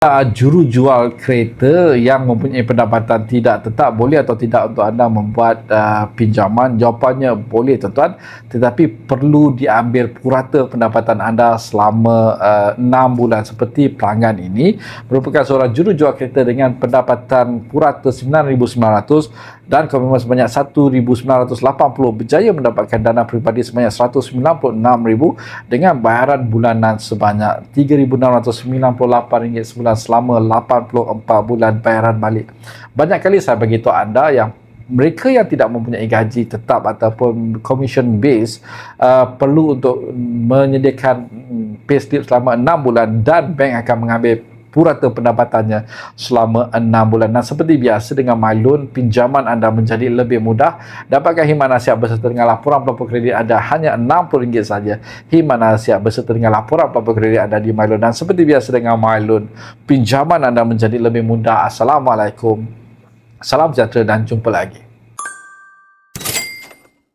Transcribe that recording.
Juru jual kereta yang mempunyai pendapatan tidak tetap, boleh atau tidak untuk anda membuat pinjaman? Jawapannya boleh tuan-tuan, tetapi perlu diambil purata pendapatan anda selama 6 bulan. Seperti pelanggan ini merupakan seorang juru jual kereta dengan pendapatan purata 9,900 dan komitmen sebanyak 1,980, berjaya mendapatkan dana peribadi sebanyak 196,000 dengan bayaran bulanan sebanyak RM3,698 sebulan selama 84 bulan bayaran balik. Banyak kali saya beritahu anda yang mereka yang tidak mempunyai gaji tetap ataupun commission base perlu untuk menyediakan payslip selama 6 bulan dan bank akan mengambil purata pendapatannya selama 6 bulan. Dan seperti biasa dengan MyLoan, pinjaman anda menjadi lebih mudah. Dapatkan khidmat nasihat berserta dengan laporan pelapor kredit anda hanya RM60 saja. Khidmat nasihat berserta dengan laporan pelapor kredit anda di MyLoan. Dan seperti biasa dengan MyLoan, pinjaman anda menjadi lebih mudah. Assalamualaikum. Salam sejahtera dan jumpa lagi.